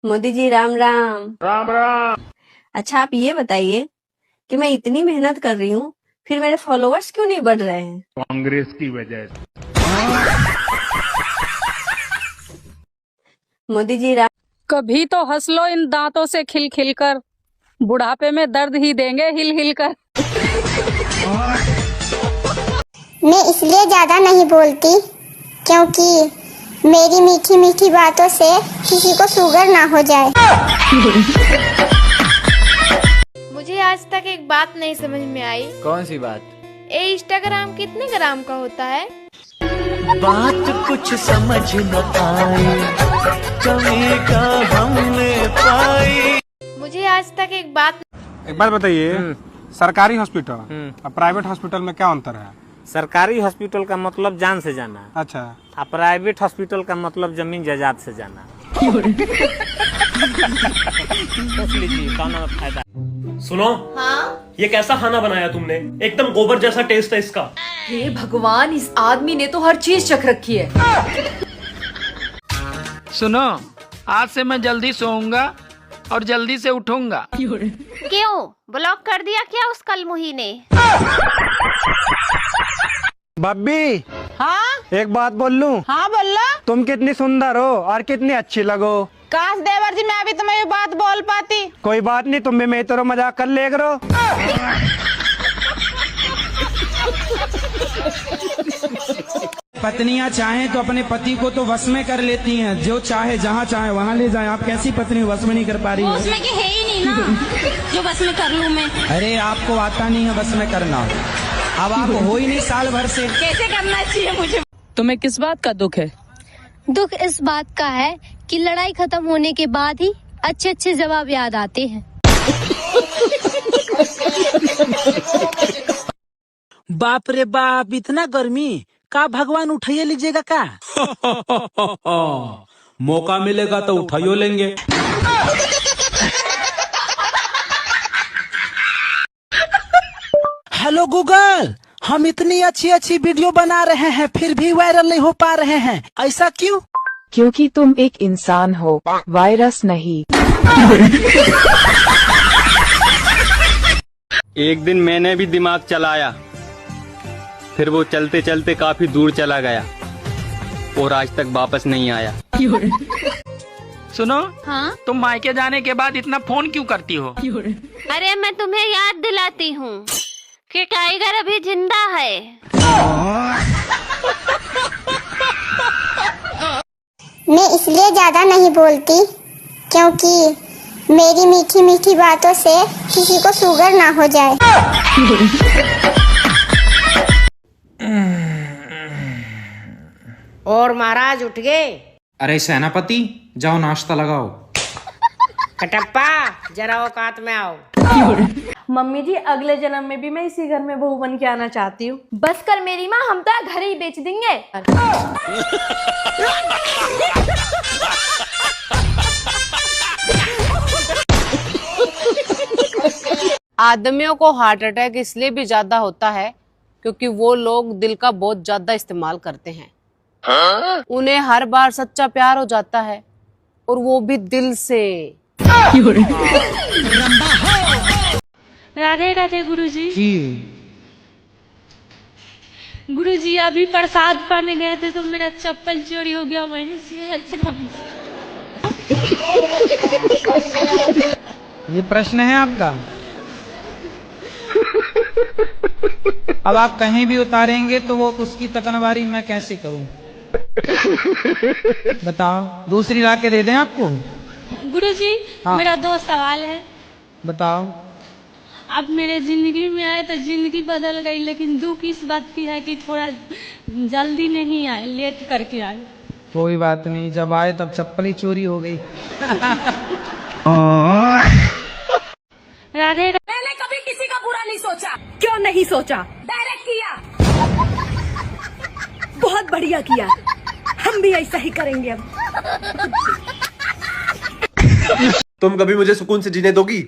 मोदी जी राम राम। राम राम। अच्छा आप ये बताइए कि मैं इतनी मेहनत कर रही हूँ फिर मेरे फॉलोअर्स क्यों नहीं बढ़ रहे हैं? कांग्रेस की वजह से। मोदी जी राम। कभी तो हंस लो इन दांतों से खिल खिल कर, बुढ़ापे में दर्द ही देंगे हिल हिल कर। मैं इसलिए ज्यादा नहीं बोलती क्योंकि मेरी मीठी मीठी बातों से किसी को शुगर ना हो जाए। मुझे आज तक एक बात नहीं समझ में आई। कौन सी बात? ये इंस्टाग्राम कितने ग्राम का होता है? बात कुछ समझ न आई, कमी का हमने पाई। मुझे आज तक एक बात बताइए, सरकारी हॉस्पिटल और प्राइवेट हॉस्पिटल में क्या अंतर है? सरकारी हॉस्पिटल का मतलब जान से जाना। अच्छा। और प्राइवेट हॉस्पिटल का मतलब जमीन जायदाद से जाना। सोच लीजिए कौन फायदा। सुनो। हाँ? ये कैसा खाना बनाया तुमने? एकदम गोबर जैसा टेस्ट है इसका। हे भगवान, इस आदमी ने तो हर चीज चख रखी है। सुनो, आज से मैं जल्दी सोऊंगा और जल्दी से उठूंगा। क्यों? ब्लॉक कर दिया क्या उस कलमुही ने? बब्बी। हाँ? एक बात बोल लूं? हाँ बोलो। तुम कितनी सुंदर हो और कितनी अच्छी लगो। काश देवर जी मैं भी तुम्हें ये बात बोल पाती। कोई बात नहीं, तुम भी मैं तेरा मजाक कर ले करो। पत्नियां चाहें तो अपने पति को तो वश में कर लेती हैं, जो चाहे जहाँ चाहे वहाँ ले जाए। आप कैसी पत्नी वश में नहीं कर पा रही है? उसमें की है ही नहीं ना जो बस में कर लूं मैं। अरे आपको आता नहीं है बस में करना, अब आप हो ही नहीं साल भर से। कैसे करना चाहिए मुझे? तुम्हें किस बात का दुख है? दुख इस बात का है कि लड़ाई खत्म होने के बाद ही अच्छे अच्छे जवाब याद आते हैं। बाप रे बाप, इतना गर्मी का भगवान उठाइए लीजिएगा का? मौका मिलेगा तो उठाइयो लेंगे। हेलो गूगल, हम इतनी अच्छी अच्छी वीडियो बना रहे हैं फिर भी वायरल नहीं हो पा रहे हैं, ऐसा क्यों? क्योंकि तुम एक इंसान हो, वायरस नहीं। एक दिन मैंने भी दिमाग चलाया, फिर वो चलते चलते काफी दूर चला गया और आज तक वापस नहीं आया। सुनो। हाँ? तुम मायके जाने के बाद इतना फोन क्यों करती हो? अरे मैं तुम्हें याद दिलाती हूँ कि टाइगर अभी जिंदा है। मैं इसलिए ज्यादा नहीं बोलती क्योंकि मेरी मीठी मीठी बातों से किसी को शुगर ना हो जाए। और महाराज उठ गए? अरे सेनापति, जाओ नाश्ता लगाओ। कटप्पा जरा औकात में आओ। मम्मी जी, अगले जन्म में भी मैं इसी घर में बहू बन के आना चाहती हूँ। बस कर मेरी माँ, हम तो घर ही बेच देंगे। आदमियों को हार्ट अटैक इसलिए भी ज्यादा होता है क्योंकि वो लोग दिल का बहुत ज्यादा इस्तेमाल करते हैं। उन्हें हर बार सच्चा प्यार हो जाता है और वो भी दिल से। राधे राधे गुरुजी। गुरुजी अभी प्रसाद पाने गए थे तो मेरा चप्पल चोरी हो गया, मैंने ये प्रश्न है आपका? अब आप कहीं भी उतारेंगे तो वो उसकी तकनवारी मैं कैसे करूं? बताओ, दूसरी ला के दे दें आपको? गुरुजी हाँ। मेरा दो सवाल है। बताओ। अब मेरे जिंदगी में आए तो जिंदगी बदल गई, लेकिन दुख इस बात की है कि थोड़ा जल्दी नहीं आए, लेट करके आए। कोई बात नहीं, जब आए तब चप्पल ही चोरी हो गई। राधे। मैंने कभी किसी का बुरा नहीं सोचा। क्यों नहीं सोचा? डायरेक्ट किया। बहुत बढ़िया किया, हम भी ऐसा ही करेंगे अब। तुम कभी मुझे सुकून से जीने दोगी?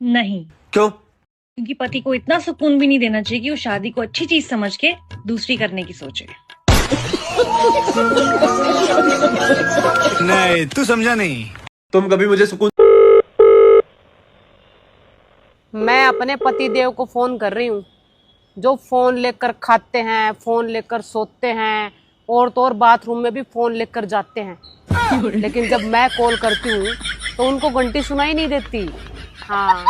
नहीं। क्यों? क्योंकि पति को इतना सुकून भी नहीं देना चाहिए कि वो शादी को अच्छी चीज समझ के दूसरी करने की सोचे। नहीं, तू समझा नहीं। तुम कभी मुझे सुकून। मैं अपने पति देव को फोन कर रही हूँ, जो फोन लेकर खाते हैं, फोन लेकर सोते हैं, और तो और बाथरूम में भी फोन लेकर जाते हैं। लेकिन जब मैं कॉल करती हूँ तो उनको घंटी सुनाई नहीं देती। हाँ,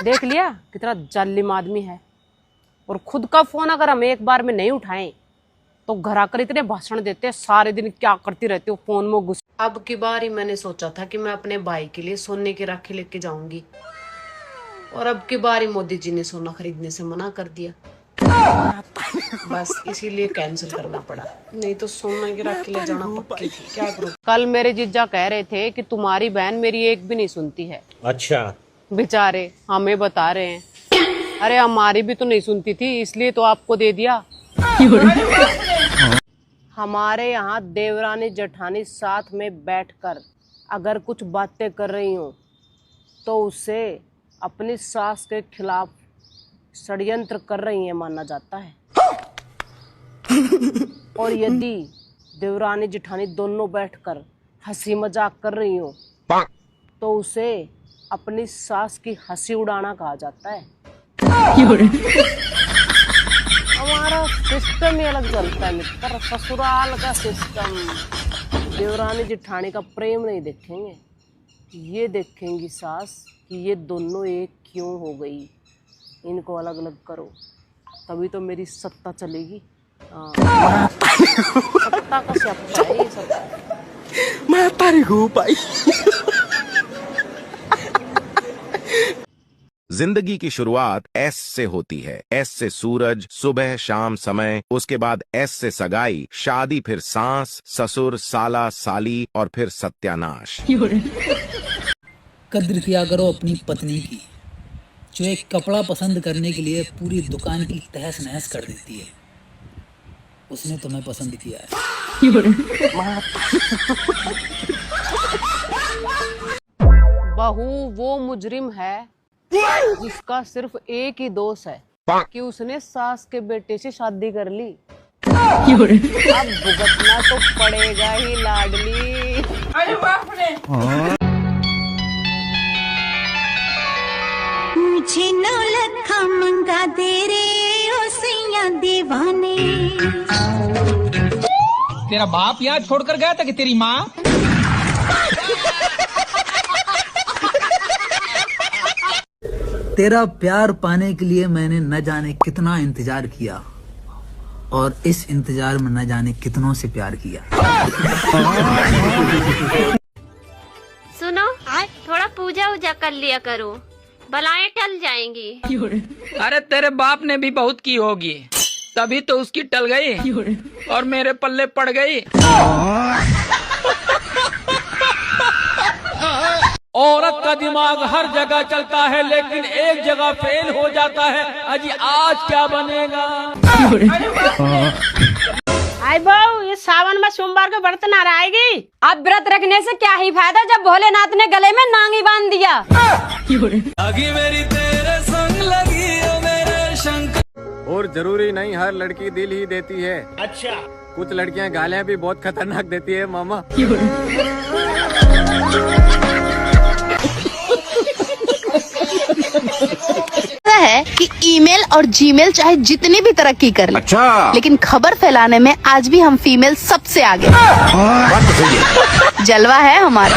देख लिया कितना जालिम आदमी है। और खुद का फोन अगर हम एक बार में नहीं उठाएं तो घर आकर इतने भाषण देते हैं, सारे दिन क्या करती रहती हो फोन में घुस। अब की बार ही मैंने सोचा था कि मैं अपने भाई के लिए सोने की राखी लेके जाऊंगी, और अब की बार ही मोदी जी ने सोना खरीदने से मना कर दिया। बस इसीलिए कैंसिल करना पड़ा, नहीं तो सोना की राखी ले जाना पक्की थी। क्या करूं। कल मेरे जीजा कह रहे थे कि तुम्हारी बहन मेरी एक भी नहीं सुनती है। अच्छा, बेचारे हमें बता रहे हैं। अरे हमारी भी तो नहीं सुनती थी, इसलिए तो आपको दे दिया। हमारे यहाँ देवरानी जेठानी साथ में बैठकर अगर कुछ बातें कर रही हो तो उसे अपनी सास के खिलाफ षड्यंत्र कर रही है माना जाता है। और यदि देवरानी जेठानी दोनों बैठकर हंसी मजाक कर रही हो तो उसे अपनी सास की हंसी उड़ाना कहा जाता है। हमारा सिस्टम ही अलग चलता है मित्र, ससुराल का सिस्टम। देवरानी जेठानी का प्रेम नहीं देखेंगे, ये देखेंगी सास कि ये दोनों एक क्यों हो गई, इनको अलग अलग करो, तभी तो मेरी सत्ता चलेगी। सत्ता का सत्ता है ये सब। मैं तारी को पाई। जिंदगी की शुरुआत एस से होती है। एस से सूरज, सुबह शाम समय, उसके बाद एस से सगाई, शादी, फिर सांस, ससुर, साला, साली और फिर सत्यानाश। कद्र किया करो अपनी पत्नी की, जो एक कपड़ा पसंद करने के लिए पूरी दुकान की तहस नहस कर देती है। उसने तुम्हें पसंद किया है। बहू वो मुजरिम है जिसका सिर्फ एक ही दोष है कि उसने सास के बेटे से शादी कर ली। अब भुगतना तो पड़ेगा ही लाडली। अरे बाप रे। मुझे 9 लाख मंगा दे रे ओ सैया दीवाने। तेरा बाप यहाँ छोड़कर गया था कि तेरी माँ? तेरा प्यार पाने के लिए मैंने न जाने कितना इंतजार किया, और इस इंतजार में न जाने कितनों से प्यार किया। सुनो, थोड़ा पूजा उजा कर लिया करो, बलाएं टल जाएंगी। अरे तेरे बाप ने भी बहुत की होगी, तभी तो उसकी टल गई और मेरे पल्ले पड़ गई। औरत का दिमाग हर जगह चलता है लेकिन एक जगह फेल हो जाता है। अजी आज क्या बनेगा? आई बहू, इस सावन में सोमवार को व्रत ना आएगी। अब व्रत रखने से क्या ही फायदा जब भोलेनाथ ने गले में नांगी बांध दिया। लगी मेरी तेरे संग लगी ओ मेरे शंकर। और जरूरी नहीं हर लड़की दिल ही देती है। अच्छा, कुछ लड़कियां गालियां भी बहुत खतरनाक देती है मामा। है कि ईमेल और जीमेल चाहे जितनी भी तरक्की कर ले, अच्छा, लेकिन खबर फैलाने में आज भी हम फीमेल सबसे आगे। जलवा है हमारा।